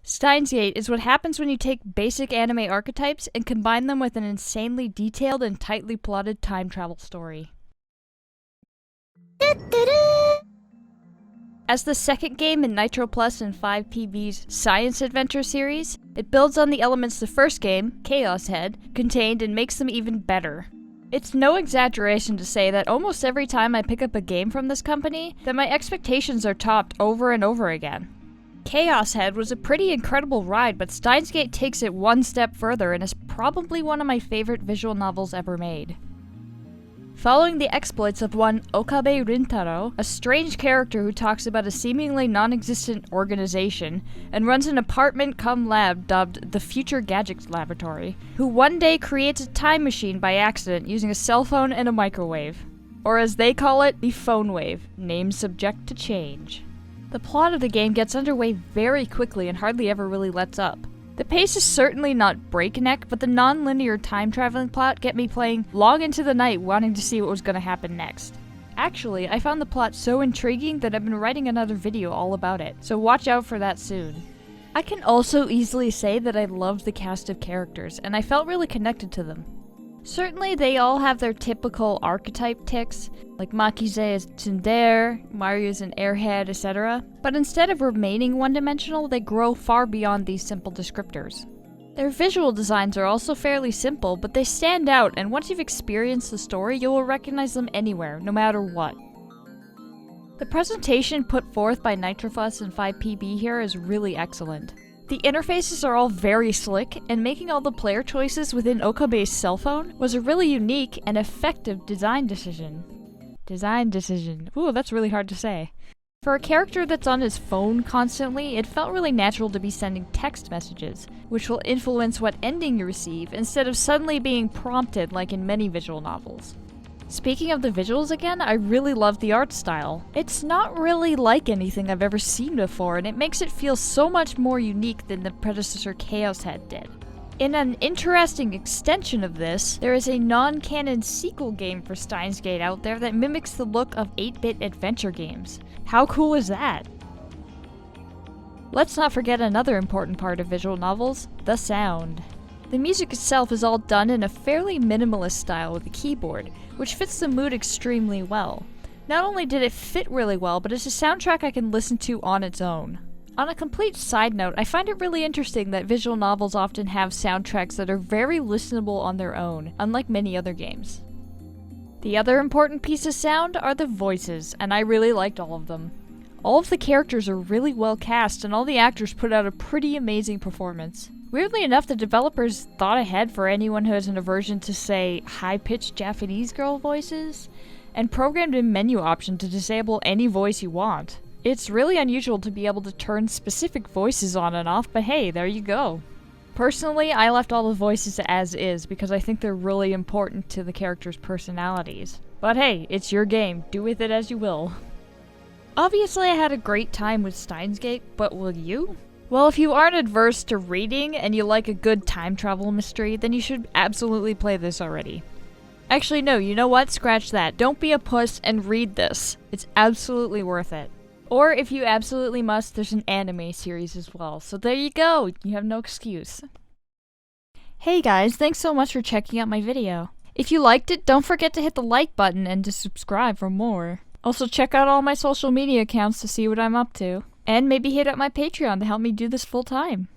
Steins Gate is what happens when you take basic anime archetypes and combine them with an insanely detailed and tightly plotted time travel story. As the second game in Nitroplus and 5PB's Science Adventure series, it builds on the elements the first game, Chaos Head, contained and makes them even better. It's no exaggeration to say that almost every time I pick up a game from this company, that my expectations are topped over and over again. Chaos Head was a pretty incredible ride, but Steins Gate takes it one step further and is probably one of my favorite visual novels ever made. Following the exploits of one Okabe Rintaro, a strange character who talks about a seemingly non-existent organization and runs an apartment-cum-lab dubbed the Future Gadgets Laboratory, who one day creates a time machine by accident using a cell phone and a microwave. Or as they call it, the phone wave, name subject to change. The plot of the game gets underway very quickly and hardly ever really lets up. The pace is certainly not breakneck, but the non-linear time-traveling plot get me playing long into the night wanting to see what was going to happen next. Actually, I found the plot so intriguing that I've been writing another video all about it, so watch out for that soon. I can also easily say that I loved the cast of characters, and I felt really connected to them. Certainly, they all have their typical archetype tics, like Makize is tsundere, Mario's an airhead, etc. But instead of remaining one-dimensional, they grow far beyond these simple descriptors. Their visual designs are also fairly simple, but they stand out, and once you've experienced the story, you will recognize them anywhere, no matter what. The presentation put forth by Nitroplus and 5PB here is really excellent. The interfaces are all very slick, and making all the player choices within Okabe's cell phone was a really unique and effective design decision. Ooh, that's really hard to say. For a character that's on his phone constantly, it felt really natural to be sending text messages, which will influence what ending you receive instead of suddenly being prompted like in many visual novels. Speaking of the visuals again, I really love the art style. It's not really like anything I've ever seen before, and it makes it feel so much more unique than the predecessor Chaos Head did. In an interesting extension of this, there is a non-canon sequel game for Steins Gate out there that mimics the look of 8-bit adventure games. How cool is that? Let's not forget another important part of visual novels, the sound. The music itself is all done in a fairly minimalist style with a keyboard, which fits the mood extremely well. Not only did it fit really well, but it's a soundtrack I can listen to on its own. On a complete side note, I find it really interesting that visual novels often have soundtracks that are very listenable on their own, unlike many other games. The other important piece of sound are the voices, and I really liked all of them. All of the characters are really well cast, and all the actors put out a pretty amazing performance. Weirdly enough, the developers thought ahead for anyone who has an aversion to, say, high-pitched Japanese girl voices, and programmed a menu option to disable any voice you want. It's really unusual to be able to turn specific voices on and off, but hey, there you go. Personally, I left all the voices as is because I think they're really important to the characters' personalities. But hey, it's your game, do with it as you will. Obviously I had a great time with Steins Gate, but will you? Well, if you aren't adverse to reading and you like a good time travel mystery, then you should absolutely play this already. Actually no, you know what? Scratch that. Don't be a puss and read this. It's absolutely worth it. Or if you absolutely must, there's an anime series as well. So there you go, you have no excuse. Hey guys, thanks so much for checking out my video. If you liked it, don't forget to hit the like button and to subscribe for more. Also check out all my social media accounts to see what I'm up to. And maybe hit up my Patreon to help me do this full time.